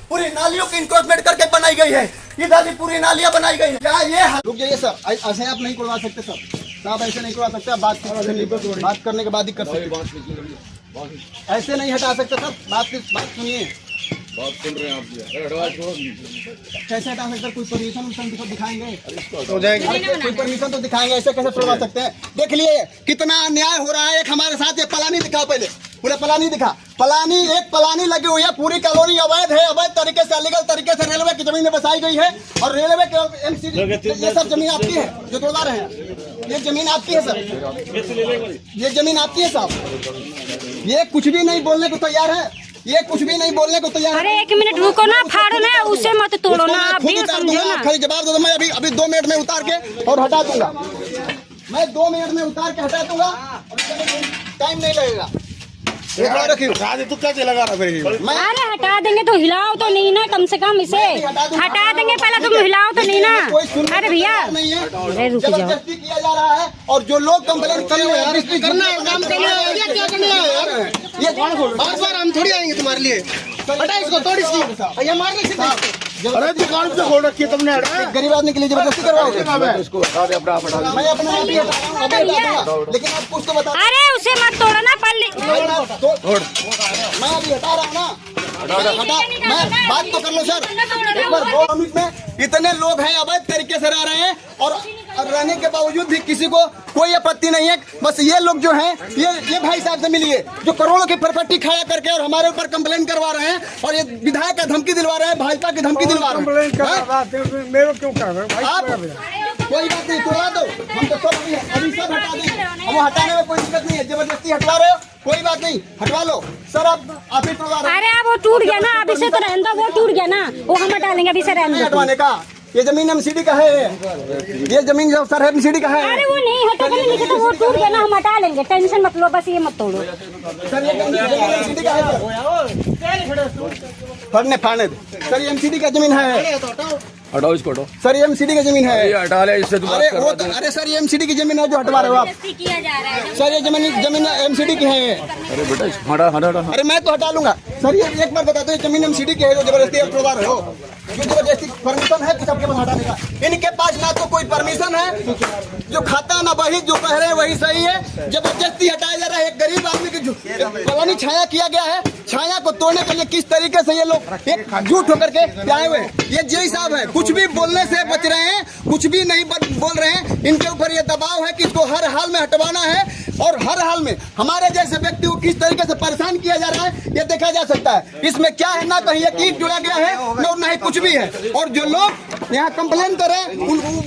पूरी नालियों की इंक्रोचमेंट करके बनाई गई है। इधर भी पूरी नालियां बनाई गई है। क्या ये रुक जाइए सर, ऐसे आप नहीं करवा सकते सर, आप ऐसे नहीं करवा सकते। बात करने के बाद ही कर सकते, ऐसे नहीं हटा सकते सर। बात सुनिए, बात सुन रहे हैं आप। कैसे हटा सकते? कोई परमिशन तो दिखाएंगे, कोई परमिशन तो दिखाएंगे, ऐसे कैसे तोड़वा सकते हैं? देख लिए कितना अन्याय हो रहा है। एक हमारे साथ ये पलानी दिखाओ, पहले पूरा पलानी दिखा। पलानी, एक पलानी लगी हुई है, पूरी कॉलोनी अवैध है, अवैध तरीके से, अलीगल तरीके से रेलवे की जमीन में बसाई गई है। और रेलवे के एमसीडी, ये सब जमीन आपकी है जो तोड़वा रहे हैं। ये जमीन आपकी है सर, ये जमीन आपकी है साहब। ये कुछ भी नहीं बोलने को तैयार है, ये कुछ भी नहीं बोलने को तैयार। अरे 1 मिनट रुको ना, फाड़ो ना, उसे मत तोड़ो ना, आप भी समझो ना। खाली जवाब दे दो। मैं अभी 2 मिनट में उतार के और हटा दूंगा। मैं 2 मिनट में उतार के हटा दूंगा, टाइम नहीं लगेगा। तू क्या लगा रहा फिर? अरे हटा देंगे तो हिलाओ तो नहीं ना, कम से कम इसे हटा देंगे, पहले तुम हिलाओ तो नहीं ना। अरे भैया अरे रुक जाओ। जबरदस्ती किया जा रहा है और जो लोग कंप्लेन कर रहे हैं यार, इसकी करना है, काम करना है, क्या करना है यार? ये बार हम थोड़ी आएंगे तुम्हारे लिए। हटा इसको, तोड़ इसकी, ये मार ले। अरे दुकान पे खोल रखी है तुमने। गरीब आदमी के लिए जबरदस्ती करवाओगे? इसको हटा दे, अपना हटा दे। मैं अपने आप ही हटाऊंगा, लेकिन आप कुछ तो बता। अरे उसे मत तोड़ो ना, पल्ली मैं अभी हटा रहा हूँ ना, हटा। मैं बात तो कर लो सर, एक बार 2 मिनट में। इतने लोग हैं अवैध तरीके से रह रहे हैं और रहने के बावजूद भी किसी को कोई आपत्ति नहीं है। बस ये लोग जो हैं, ये भाई साहब से मिलिए जो करोड़ों की प्रॉपर्टी खाया करके और हमारे ऊपर कंप्लेन करवा रहे हैं और ये विधायक का धमकी दिलवा रहे हैं, भाजपा की धमकी दिलवा रहे हैं। मेरे क्यों कर रहे आप कोई बात नहीं, तोड़ा दो, हम तो सब अभी सब हटा देंगे। हम हटाने में कोई दिक्कत नहीं है। जबरदस्ती हटवा रहे हो, कोई बात नहीं, हटवा लो सर। आप ही तोड़वा रहे हो। अरे अब वो टूट गया ना, अब इसे तो रहने दो, वो टूट गया ना, वो हम हटा लेंगे, अभी इसे रहने दो। हटवाने का ये जमीन एमसीडी का है, ये जमीन जो सर एमसीडी का है। अरे वो नहीं हटेगा, नहीं तो वो टूट गया ना, हम हटा लेंगे, टेंशन मत लो, बस ये मत तोड़ो सर। ये जमीन एमसीडी का है सर, फाड़ने दो सर। ये एमसीडी का जमीन है, हटाओ इसको, हटाओ सर। ये एमसीडी का जमीन है, ये हटा ले इससे। अरे वो तो, अरे सर ये एमसीडी की जमीन है जो हटवा रहे हो आप सर। ये जमीन एमसीडी की है। अरे बेटा हटा हटा हटा। अरे मैं तो हटा लूंगा सर। ये एक बार बता दो, ये जमीन एमसीडी की है जो जबरदस्ती आप तोड़वा रहे हो। जो जबरदस्ती परमिशन है सबके पास हटाने का? इनके पास ना तो कोई परमिशन है, जो खाता ना वही, जो कह रहे हैं वही सही है। जबरदस्ती हटाया जा रहा है। एक गरीब आदमी की कॉलोनी छाया किया गया है, छाया को तोड़ने के लिए किस तरीके से ये लोग एक झूठ होकर के आए हुए। ये जय साहब है, कुछ भी बोलने से बच रहे हैं, कुछ भी नहीं बोल रहे हैं। इनके ऊपर ये दबाव है कि इसको हर हाल में हटवाना है और हर हाल में हमारे जैसे व्यक्ति को किस तरीके से परेशान किया जा रहा है ये देखा जा सकता है। इसमें क्या है, ना कहीं एक ईंट जुड़ा गया है ना ही कुछ भी है। और जो लोग यहाँ कंप्लेन कर रहे हैं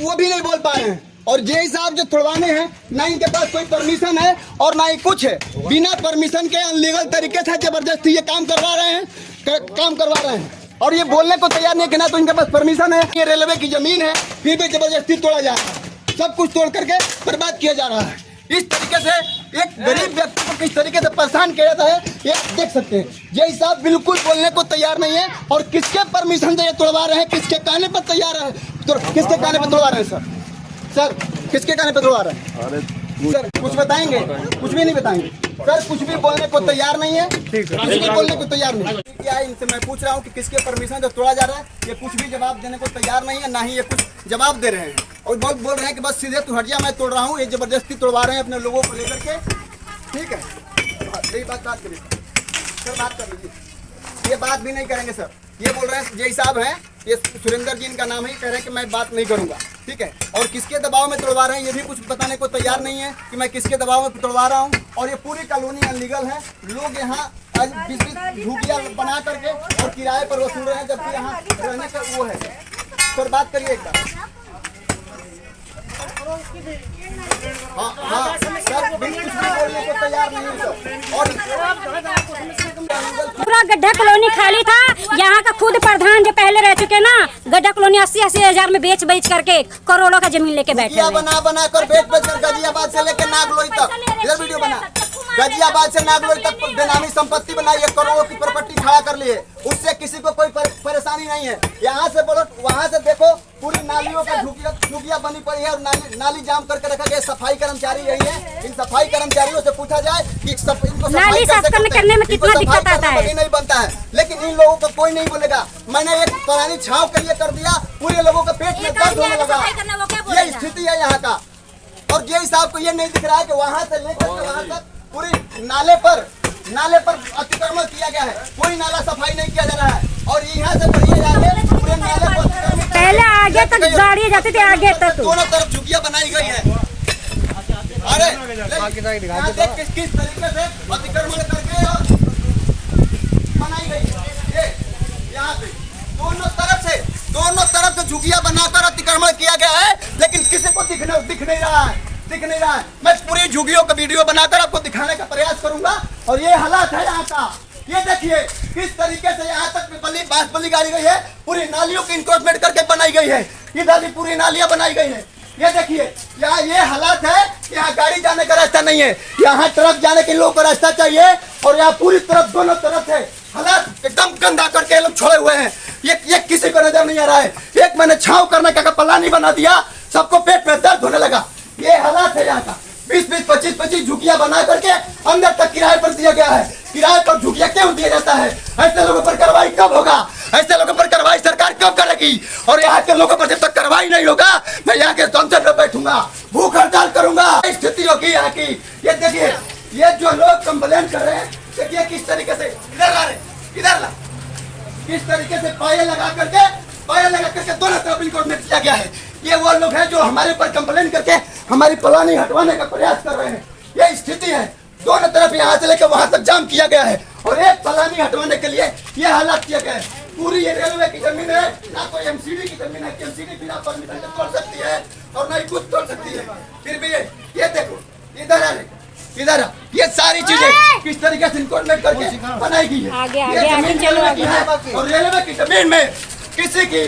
वो भी नहीं बोल पा रहे हैं। और जय साहब जो तोड़वाने हैं, ना इनके पास कोई परमिशन है और ना ही कुछ है। बिना परमिशन के अनलीगल तरीके से जबरदस्ती ये काम करवा रहे हैं, और ये बोलने को तैयार नहीं कि ना तो इनके पास परमिशन है। ये रेलवे की जमीन है, फिर भी जबरदस्ती तोड़ा जा रहा है। सब कुछ तोड़ करके बर्बाद किया जा रहा है। इस तरीके से एक गरीब व्यक्ति को किस तरीके से परेशान किया जाता है ये आप देख सकते हैं। जय साहब बिल्कुल बोलने को तैयार नहीं है। और किसके परमिशन से ये तोड़वा रहे हैं, किसके कहने पर तैयार है, तो किसके कहने पर तोड़वा रहे हैं सर, किसके कहने पर तोड़वा रहे हैं? सर कुछ बताएंगे? कुछ भी नहीं बताएंगे सर, कुछ भी बोलने को तैयार नहीं है, कुछ भी बोलने को तैयार नहीं है। क्या इनसे मैं पूछ रहा हूँ कि किसके परमिशन से तोड़ा जा रहा है, ये कुछ भी जवाब देने को तैयार नहीं है, ना ही ये कुछ जवाब दे रहे हैं। और बहुत बोल रहे हैं कि बस सीधे तू हट जा, मैं तोड़ रहा हूँ। ये जबरदस्ती तोड़वा रहे हैं अपने लोगों को लेकर के। ठीक है, यही बात करिए सर, बात कर लीजिए। ये बात भी नहीं करेंगे सर। ये बोल रहे हैं जय साहब हैं, ये सुरेंद्र जी इनका नाम है, कह रहे हैं कि मैं बात नहीं करूंगा। ठीक है, और किसके दबाव में तोड़वा रहे हैं ये भी कुछ बताने को तैयार नहीं है कि मैं किसके दबाव में तोड़वा रहा हूँ। और ये पूरी कॉलोनी अनलीगल है। लोग यहाँ आज 20-20 झूठिया बना करके और किराए पर वसूल रहे हैं, जबकि यहाँ रहने का वो है। सर बात करिए एक बार। हाँ सर, बिल्कुल कुछ भी बोलने को तैयार नहीं है सर। और पूरा गड्ढा कॉलोनी खाली था। यहाँ का खुद प्रधान जो पहले रह चुके ना, गड्ढा कॉलोनी 80-80 हजार में बेच करके करोड़ों का जमीन लेके बैठे हैं। बना कर बेच कर गाजियाबाद से लेकर नागलोई तक, इधर वीडियो बना, गाजियाबाद से नागलोई तक बेनामी संपत्ति बनाई है, करोड़ों की प्रॉपर्टी खड़ा कर ली है। उससे किसी को कोई परेशानी नहीं है। यहाँ से बोलो, वहाँ से देखो, पूरी नालियों का झुकिया बनी पड़ी है और नाली जाम करके रखा गया। सफाई कर्मचारी यही है, इन सफाई कर्मचारियों से पूछा जाए कि इनको नाली साफ करने में कितना दिक्कत आता है। नहीं बनता है, लेकिन इन लोगों को कोई नहीं बोलेगा। मैंने एक पुरानी छाव के लिए कर दिया, पूरे लोगों का पेट में दर्द होने लगा। ये स्थिति है यहाँ का। और जेई साहब को ये नहीं दिख रहा है कि वहाँ से लेकर के वहाँ तक पूरी नाले पर अतिक्रमण किया गया है, कोई नाला सफाई नहीं किया जा रहा है। और यहाँ से बढ़िए जाके पूरे नाले पर पहले आगे तक गाड़ी जाती थी, आगे तक दोनों तरफ झुकियां बनाई गई है। अरे यहाँ देख किस तरीके से अतिक्रमण करके और बनाई गई है। ये यहाँ पे दोनों तरफ से झुकियां बनाकर अतिक्रमण किया गया है, लेकिन किसी को दिख नहीं रहा है। मैं पूरी झुग्गियों का वीडियो बनाकर आपको दिखाने का प्रयास करूंगा। और ये हालात है यहाँ का। ये देखिए किस तरीके से यहाँ तक बांस गाड़ी गई है, पूरी नालियों की इंक्रोचमेंट करके बनाई गई है। इधर भी पूरी नालियां बनाई गई है। ये देखिए यहाँ ये हालात है, यहाँ गाड़ी जाने का रास्ता नहीं है, यहाँ ट्रक जाने के लोगों को रास्ता चाहिए। और यहाँ पूरी तरफ दोनों तरफ से हालात एकदम गंदा करके लोग छोड़े हुए हैं। ये किसी को नजर नहीं आ रहा है। एक मैंने छाव करने का प्लान ही बना दिया, सबको पेट में दर्द होने लगा। ये हालात है यहाँ का। 20-20, 25-25 झुकियां बना करके अंदर तक किराए पर दिया गया है। किराए पर झुकियां क्यों दिया जाता है? ऐसे लोगों पर कार्रवाई कब होगा? ऐसे लोगों पर कार्रवाई सरकार कब करेगी? और यहाँ के लोगों पर जब तक कार्रवाई नहीं होगा, मैं यहाँ के संसद में बैठूंगा, भूख हड़ताल करूंगा। स्थिति होगी यहाँ की। ये देखिए, ये जो लोग कंप्लेन कर रहे हैं, देखिए किस तरीके से इधर ला किस तरीके से पाये लगा करके दोनों तरफ इंक्रोचमेंट किया गया है। ये वो लोग हैं जो हमारे पर कंप्लेन करके हमारी पलानी हटवाने का प्रयास कर रहे हैं। ये स्थिति है, दोनों तरफ यहाँ से लेकर वहां तक जाम किया गया है और एक पलानी हटवाने के लिए ये हालात किया गया है। पूरी ये रेलवे की जमीन है, ना कोई एमसीडी की जमीन है कि एमसीडी बिना परमिशन के तोड़ सकती है और ना ही कुछ तोड़ सकती है। फिर भी ये देखो इधर ये सारी चीजें किस तरीके से इंक्रोचमेंट करके बनाई गई है। ये जमीन रेलवे की है और रेलवे की जमीन में किसी की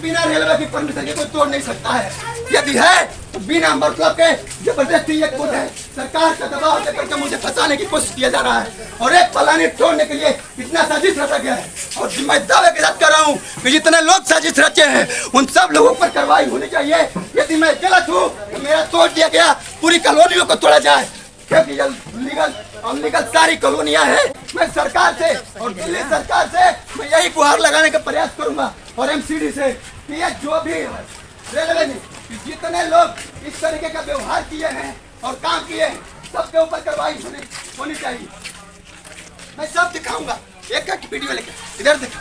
बिना रेलवे की परमिशन के कोई तोड़ नहीं सकता है। यदि है तो बिना मतलब के जबरदस्ती ये खुद है सरकार का दबाव देकर के मुझे फंसाने की कोशिश किया जा रहा है और एक पलानी तोड़ने के लिए इतना साजिश रचा गया है। और मैं दावे के साथ कर रहा हूँ कि जितने लोग साजिश रचे हैं उन सब लोगों पर कार्रवाई होनी चाहिए। यदि मैं गलत हूँ तो मेरा तोड़ दिया गया, पूरी कॉलोनियों को तोड़ा जाए, क्योंकि लीगल सारी कॉलोनियां हैं। मैं सरकार से और दिल्ली सरकार से मैं यही गुहार लगाने का प्रयास करूंगा और एमसीडी से कि ये जो भी रेलवे ने जितने लोग इस तरीके का व्यवहार किए हैं और काम किए हैं, सबके ऊपर कार्रवाई होनी चाहिए। मैं सब दिखाऊंगा, एक वीडियो लेकर इधर दिखा।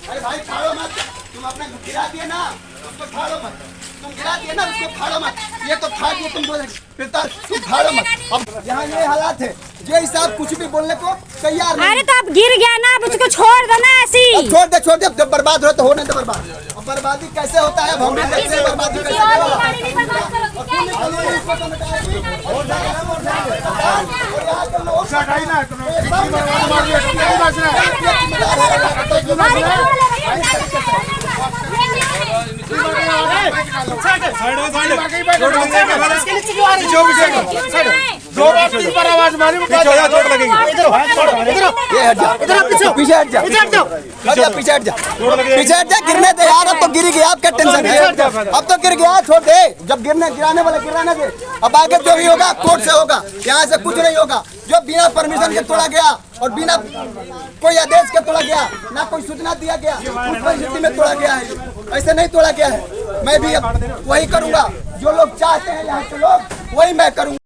अरे भाई फाड़ो मत, तुम अपने गिरा दिए ना, उसको फाड़ो मत, तुम गिरा दिए ना उसको फाड़ो मत। ये तो फाड़ दिए तुम फाड़ो मत। अब यहाँ ये हालात है, ये हिसाब कुछ भी बोलने को तैयार नहीं। अरे तो अब गिर गया ना, अब उसको छोड़ दो ना ऐसी। छोड़ दे जब बर्बाद हो तो होने दे बर्बाद। अब बर्बादी कैसे होता है हम भी देखते हैं, बर्बादी कैसे आवाज मारी चोट लगेगी। पीछे हट जा, गिरने दे यार। अब तो गिर गया, आप क्या टेंशन है? अब तो गिर गया, छोड़ दे। जब गिराने वाला गिराने दे। अब आगे जो भी होगा कोर्ट से होगा, यहाँ से कुछ नहीं होगा। जो बिना परमिशन के तोड़ा गया और बिना कोई आदेश के तोड़ा गया, ना कोई सूचना दिया गया, उस परिस्थिति में तोड़ा गया है, ऐसे नहीं तोड़ा गया है। मैं भी अब वही करूंगा, जो लोग चाहते हैं यहाँ के लोग, वही मैं करूंगा।